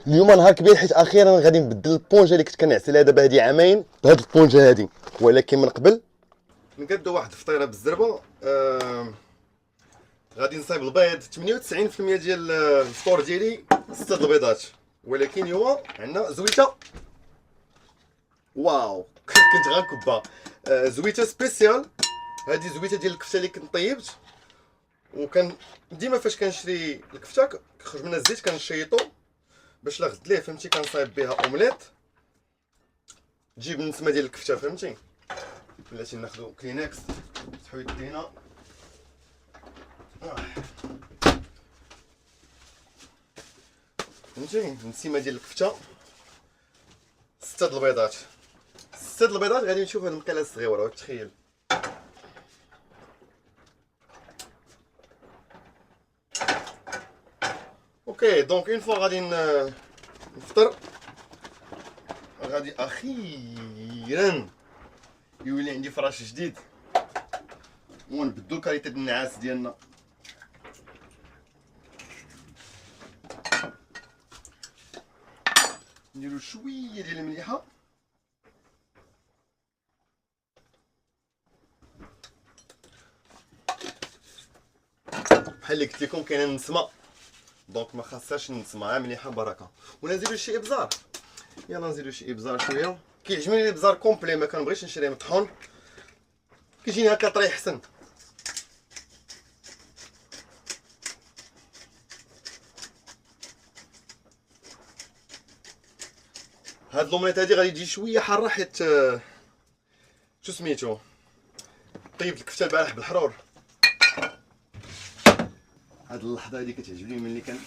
اليوم نهار كبير حيت اخيرا غادي نبدل البونجه اللي كنت كنعس عليها دابا هادي عامين بهاد البونجه هادي. ولكن من قبل نقادو واحد الفطيره بالزربه. غادي نصايب البيض 98% ديال الفطور ديالي 6 البيضات. ولكن اليوم عندنا زويته. واو كنت غنكبها. زويته سبيسيال. هادي زويته ديال الكفته اللي كنت طيبت، وكان ديما فاش كنشري الكفته كيخرج منها الزيت كنشيطو باش لا غد ليه، فهمتي؟ كنصايب بها اومليت، تجيب النسمه ديال الكفته، فهمتي؟ بلاتي ناخذ كلينكس نفتحو يدينا. فهمتي؟ النسيمه ديال الكفته 6 البيضات. 6 البيضات غادي نشوف هاد المقيله الصغيره، تخيل. اوكي دونك اون فوا غادي نفطر، غادي اخيرا يولي عندي فراش جديد ونبدلو كاليتي النعاس ديالنا. نديرو شويه ديال المليحه، بحال اللي قلت لكم كاينه النسمه، دونك ما خاصهاش النسمه مليحه بركه. ونزيدو شي ابزار، يلا نزيدو شي ابزار شويه. كيعجبني الابزار كومبلي، ما كنبغيش نشري مطحون، كيجيني هكا طري حسن. هاد لوميط هادي غادي تجي شويه حاره حيت شو سميتو، طيبت الكفته البارح بالحرور. هاد اللحظه هادي كتعجبني ملي كان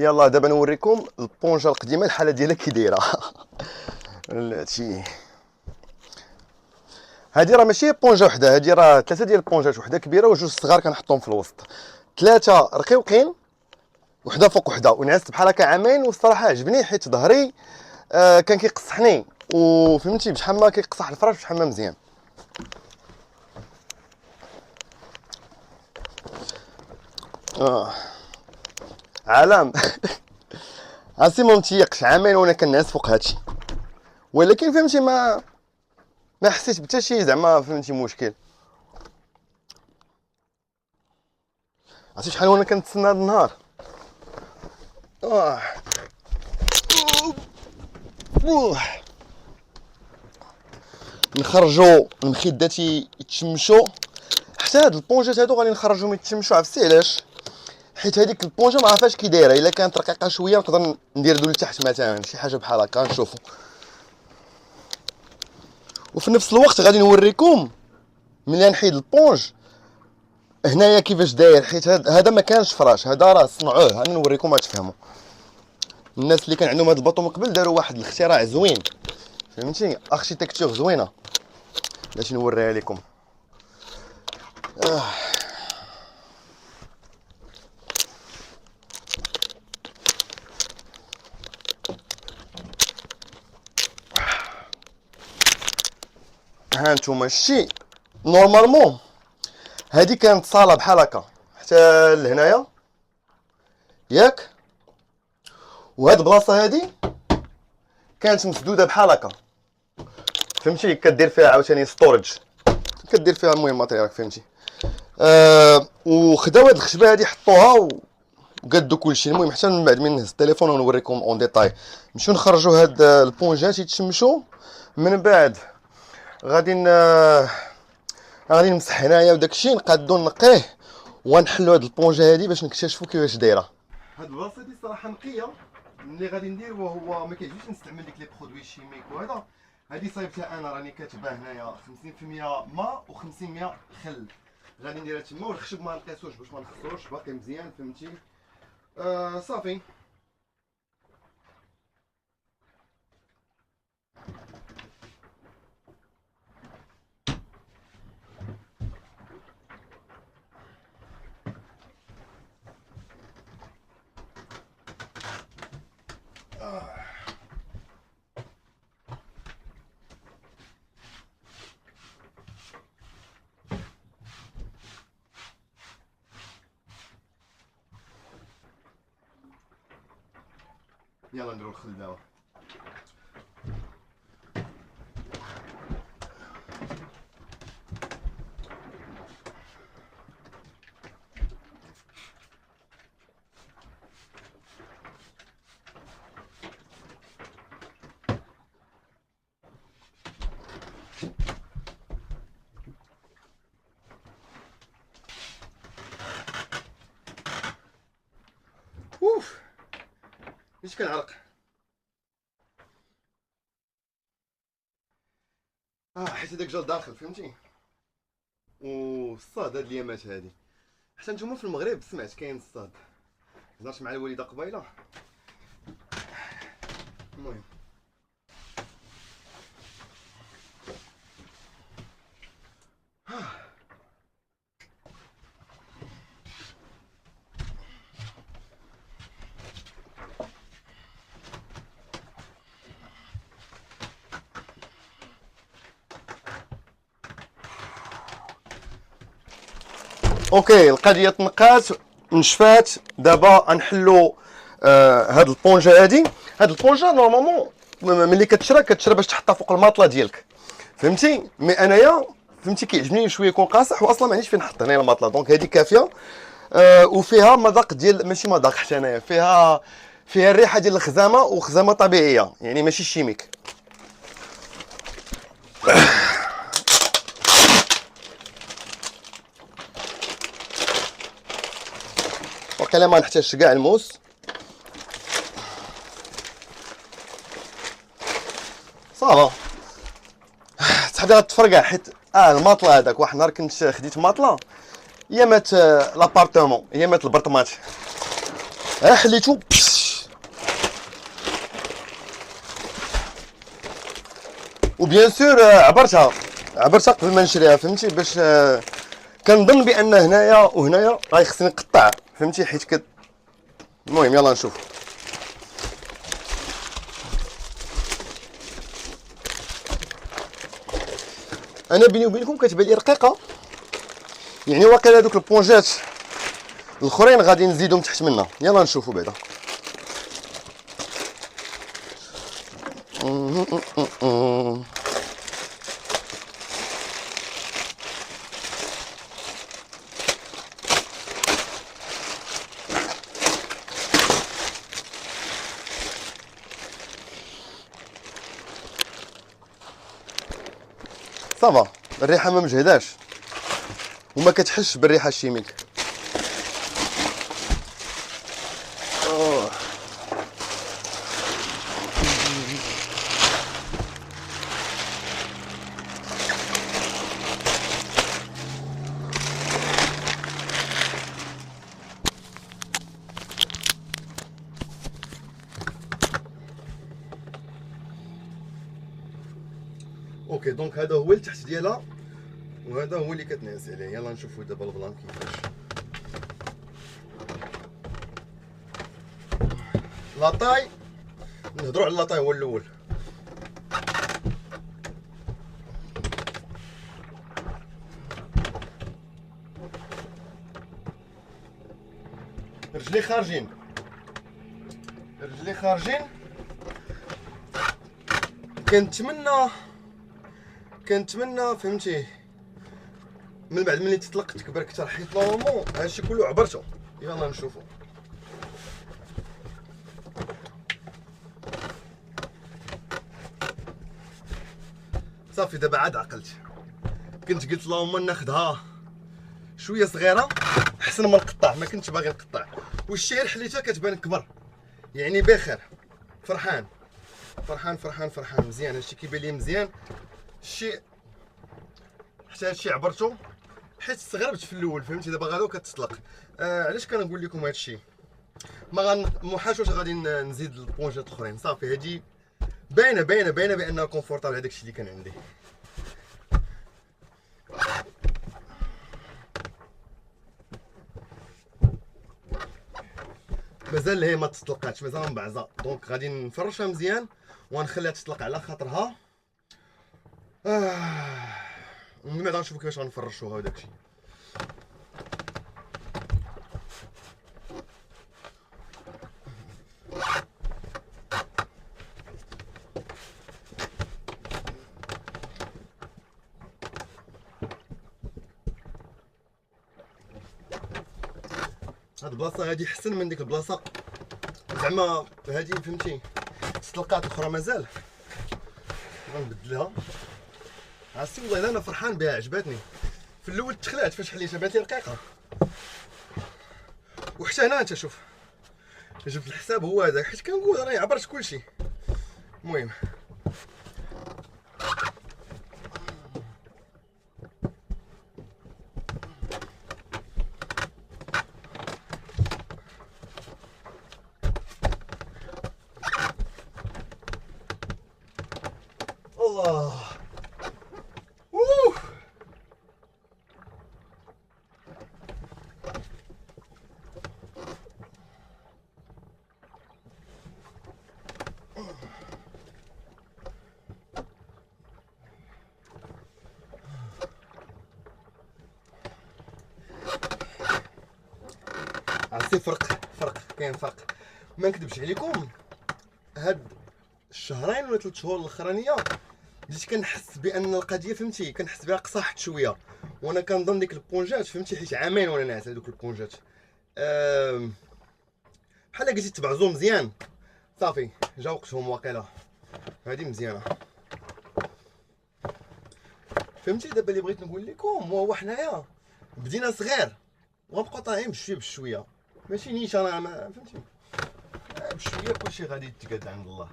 يلا دابا نوريكم البونجه القديمه الحاله ديالها كي دايره. هادشي هادي راه ماشي بونجه وحده، هادي راه ثلاثه ديال البونجات، وحده كبيره وجوج صغار كنحطهم في الوسط، ثلاثه رقيقين وحده فوق وحده. ونعست بحال هكا عامين، والصراحه عجبني حيت ظهري كان كيقصحني، وفهمتي بشحال ما كيقصح الفراش بشحال ما مزيان. عالم. عرفتي ما متيقش عامين وانا كنعس فوق هادشي، ولكن فهمتي ما حسيت بتا شي زعما فهمتي مشكل. عرفتي شحال وانا كنتسنى هاد النهار. نخرجوا المخدات يتشمشوا، حتى هاد البونجات هادو غادي نخرجهم يتشمشوا. عرفتي علاش؟ حيت هذيك البونجه ما عرفاش كي دايره، الا كانت رقيقه شويه نقدر ندير دو لتحت مثلا شي حاجه بحال هكا نشوفوا. وفي نفس الوقت غادي نوريكم ملي نحيد البونج هنايا كيفاش داير، حيت هذا ما كانش فراش، هذا راه صنعوه. انا نوريكم تفهموا. الناس اللي كان عندهم هذا الباطو من قبل داروا واحد الاختراع زوين، فهمتي؟ اركيتكتور زوينه باش نوريها لكم. ها نتوما الشي نورمالمون هادي كانت صاله بحال هكا حتى لهنايا ياك، وهاد البلاصه هادي كانت مسدوده بحال هكا، فهمتي؟ كدير فيها عاوتاني ستورج، كدير فيها المهم ماتيريال، فهمتي؟ وخداو هاد الخشبه هادي حطوها وقادو كلشي. المهم حتى من بعد من نهز التليفون ونوريكم اون ديتاي. نمشيو نخرجوا هاد البونجات يتشمشوا، من بعد غادي نمسح هنايا وداكشي نقادو نقيه ونحلو هاد البونجه هادي باش نكتشفوا كيفاش دايره. هاد البلاصه هادي صراحه نقيه. اللي غادي ندير هو ما كيعجبنيش نستعمل ديك لي برودوي شيميك وهذا. هادي صايبتها انا، راني كاتبه هنايا 50% ماء و500 خل. غادي نديرها تما، والخشب ما نقيسوش باش ما نخسروش، باقي مزيان، فهمتي؟ صافي. يلا نديرو الخل دابا. اوف اش كنعرق. حيت هذاك جا لداخل فهمتي. والصاد هاد اليامات هادي حتى نتوما في المغرب سمعت كاين الصاد. هضرت مع الوالده قبيله. المهم اوكي القضيه تنقات نشفات. دابا غنحلو هاد البونجا هادي. هاد البونجا نورمالمون ملي كتشرى باش تحطها فوق الماطله ديالك فهمتي. مي انايا فهمتي كيعجبني شويه يكون قاصح واصلا ما عنديش فين نحط هنا الماطله دونك هادي كافيه. وفيها مذاق ديال ماشي مذاق حتى انايا فيها الريحه ديال الخزامه وخزامه طبيعيه يعني ماشي شيميك. وقيلا ما نحتاجش كاع الموس. صافا صاحبي غتفرقع حيت الماطله هذاك واحد النهار كنت خديت ماطله هي مات لابارتمون هي مات البرطمات حليتو وبيان سور عبرتها قبل ما نشريها فهمتي باش كنظن بان هنايا وهنايا غيخصني نقطع فهمتي حيت المهم يلا نشوف. انا بيني وبينكم كتبان لي رقيقه يعني واقيلا هذوك البونجات الاخرين غادي نزيدهم تحت منها. يلا نشوفوا بعدا. صافا الريحه ما مجهداش وما كتحسش بالريحه الشيميك. اوكي دونك هذا هو التحت ديالها وهذا هو اللي كتنعس عليه. يلا نشوفوا دابا البلان كيفاش. لاطاي نهضروا على لاطاي هو الاول. رجلي خارجين كنتمنى فهمتي من بعد ملي تطلق تكبر اكثر حيت نورمالمون هادشي كله عبرته. يلا نشوفو. صافي دابا عاد عقلت. كنت قلت اللهم ناخذها شويه صغيره احسن ما نقطع. ما كنتش باغي نقطع والشعير حليتها كتبان كبر يعني بخير. فرحان مزيان. هادشي كيبان لي مزيان. الشيء حتى هادشي عبرته حيت استغربت في الاول فهمتي. دابا غادو كتطلق. علاش كنقول لكم هادشي ما حاجوش غادي نزيد البونجات الاخرين. صافي هادي باينه بانها كونفورطابل. هذاك الشيء اللي كان عندي. مازال هي ما تطلقاتش، مازال مبعزه، دونك غادي نفرشها مزيان ونخليها تطلق على خاطرها. ومن بعد غنشوفو كيفاش غنفرشوها وداك الشيء. هاد البلاصه هادي احسن من ديك البلاصه زعما هادي، فهمتي؟ تطلقات الاخرى مازال غنبدلها. عرفتي والله انا فرحان بها، عجباتني. في الاول تخلعت فاش حليتها، بانت لي رقيقه. وحتى هنا انت شوف جبت الحساب هو هذاك، حيت كنقول راني عبرت كلشي. المهم الله. عرفتي فرق كاين فرق. ما نكذبش عليكم، هاد الشهرين ولا 3 شهور الاخرانيه بديت كنحس بان القضيه، فهمتي، كنحس بها قصحت شويه. وانا كنظن ديك البونجات، فهمتي، حيت عامين وانا ناعس هذوك البونجات. بحال قلتي تبعزو مزيان. صافي جا وقتهم واقيلا. هادي مزيانه، فهمتي. دابا اللي بغيت نقول لكم هو حنايا بدينا صغير وغنبقاو طالعين بشويه ماشي نيشان، انا فهمتي بشويه كلشي غادي يتقاد عند الله.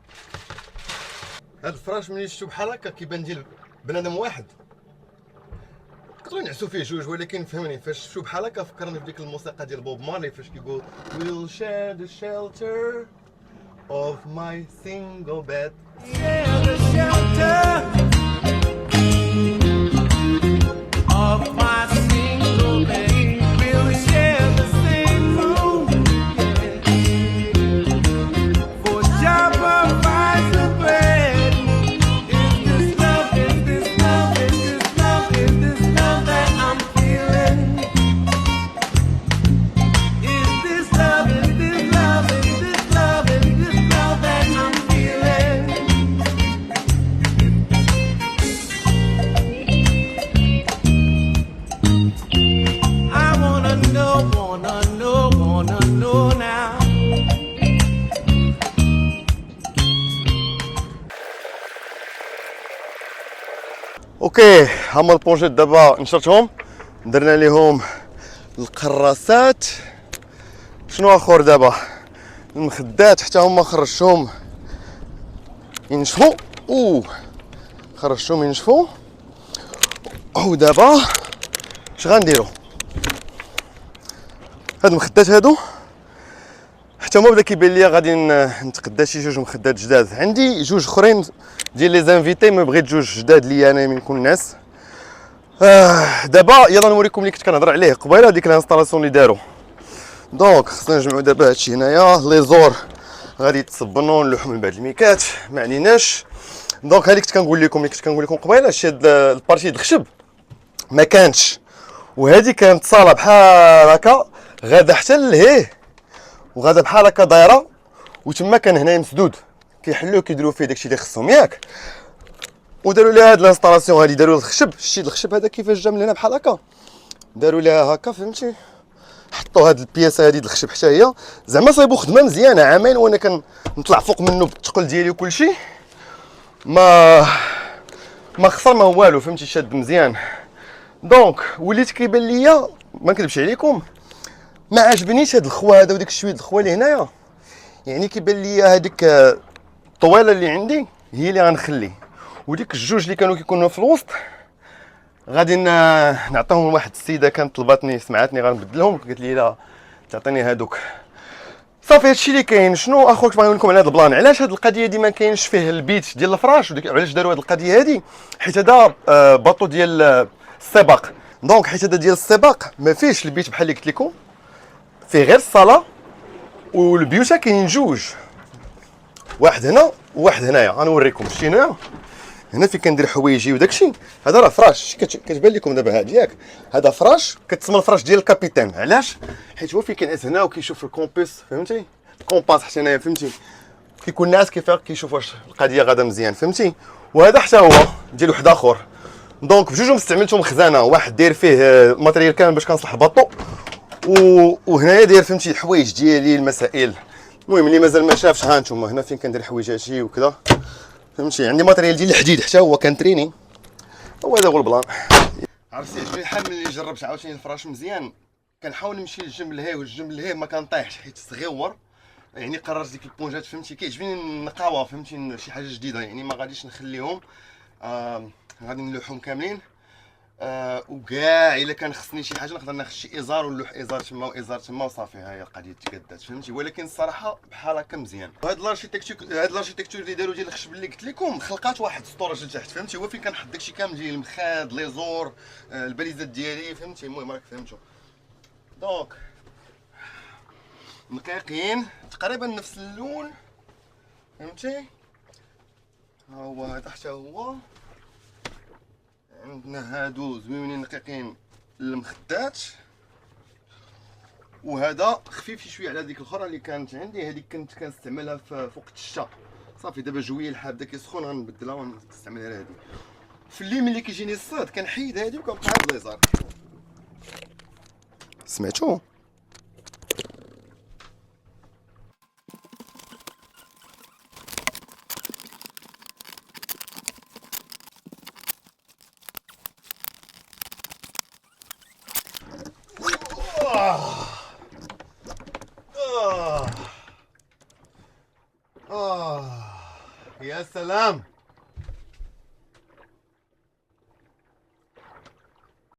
هاد الفراش ملي شفتو بحال هكا كيبان ديال بنادم واحد، نقدروا نعسو فيه جوج، ولكن فهمني فاش شفتو بحال هكا فكرني بديك الموسيقى ديال بوب مارلي فاش كيقول We'll share the shelter of my single bed. Share the shelter of my single bed. We'll share the same room. For Jah provides the bread. Is this love? Is this love? Is this love? Is this love that I'm feeling? Is this love? Is this love? Is this love? Is this love that I'm feeling? I wanna know now. اوكي، هما البونجيت دابا نشرتهم، درنا ليهم القراصات. شنو اخر دابا؟ المخدات حتى هما خرجتهم ينشفوا. خرجتهم ينشفوا. ودابا اش غنديرو؟ هاد المخدات هادو حتى هما بدا كيبان ليا غادي نتقدا شي 2 مخدات جداد. عندي 2 اخرين ديال لي زانفيتي، ما بغيت 2 جداد ليا انا من كل الناس. دابا يلا نوريكم اللي كنت كنهضر عليه قبيله، ديك الانستالاسيون اللي داروا. دونك خصنا نجمعوا دابا هادشي هنايا، لي زور غادي يتصبنوا، نلوحوا من بعد الميكات، ما عليناش. دونك هذيك كنت كنقول لكم قبيله، شي هاد البارتي د الخشب ما كانتش، وهذه كانت صاله بحال هكا غادا حتى لهيه، وغادا بحال هكا دايره، وتما كان هنايا مسدود كيحلوه كيديروا فيه داكشي اللي خصهم ياك. وداروا لها هاد الانستالاسيون هادي، داروا الخشب، شتي الخشب هذا كيفاش جا من هنا بحال هكا، داروا لها هكا، فهمتي، حطوا هاد البياسه هادي د الخشب حتى هي، زعما صايبوا خدمه مزيانه. عامين وانا كنطلع فوق منه بالثقل ديالي وكلشي، ما خسر ما والو، فهمتي، شاد مزيان. دونك وليت كيبان ليا، ما نكذبش عليكم، ما عجبنيش هاد الخوا هذا وديك شويه الخوا اللي هنايا. يعني كيبان ليا هذيك الطويله اللي عندي هي اللي غنخلي، وديك الجوج اللي كانوا كيكونوا في الوسط غادي نعطيهم لواحد السيده كانت طلباتني، سمعتني غنبدلهم، قالت لي لا تعطيني هادوك. صافي هادشي اللي كاين. شنو اخوك بغا نقول لكم على هذا البلان؟ علاش هاد القضيه دي ما كاينش فيه البيت ديال الفراش، علاش داروا هاد القضيه هادي؟ حيت هذا باطو ديال السباق. دونك حيت هذا ديال السباق ما فيهش البيت بحال اللي قلت لكم، فيه غير الصاله، والبيوتا كاينين جوج، واحد هنا وواحد هنايا. غنوريكم شتي هنا فين كندير حوايجي وداكشي. هذا راه فراش كتبان لكم دابا هاد ياك، هذا فراش كتسمى الفراش ديال الكابيتان. علاش؟ حيت هو فين كينعس هنا وكيشوف الكومبيس، فهمتي؟ الكومباس حتى هنايا، فهمتي؟ كيكون الناس كيفاق كيشوف واش القضيه غادا مزيان، فهمتي؟ وهذا حتى هو ديال واحد اخر. دونك بجوجهم استعملتهم خزانه، واحد داير فيه الماتريال كامل باش كنصلح الباطو، وهنايا داير فهمتي الحوايج ديالي المسائل. المهم اللي مازال ما شافش، ها نتوما هنا فين كندير حويجاتي وكذا، فهمتي؟ عندي ماتريال ديال الحديد حتى هو كنتريني. هو هذا هو البلان. عرفتي عجبني الحال ملي جربت عاوتاني الفراش مزيان، كنحاول نمشي للجنب لهيه والجنب لهيه ما كنطيحش حيت صغيور. يعني قررت ديك البونجات، فهمتي؟ كيعجبني النقاوه، فهمتي؟ شي حاجه جديده، يعني ما غاديش نخليهم غادي نلوحهم كاملين. وكاع الا كان خصني شي حاجه نقدر ناخذ شي ازار ونلوح ازار تما وازار تما وصافي، ها هي القضيه تكدات، فهمتي؟ ولكن الصراحه بحال هكا مزيان. هاد الاركيتكتور اللي داروا ديال الخشب اللي قلت لكم خلقات واحد ستورج لتحت، فهمتي؟ هو فين كنحط داكشي كامل ديال المخاد، لي زور، الباليزات ديالي، فهمتي؟ المهم راك فهمتوا. دونك نقيقين تقريبا نفس اللون، فهمتي؟ ها هو هذا حتى هو. عندنا هادو زوينين نقيقين المخدات، وهذا خفيف شي شويه على ديك الاخرى اللي كانت عندي. هذيك كنت كنستعملها في وقت الشتا، صافي دابا جويه الحال بدا كيسخن غنبدلها ونستعمل هذه. في الليل ملي كيجيني الصاد كنحيد هذه وكنبقى هاد ليزار. سمعتو؟ يا سلام.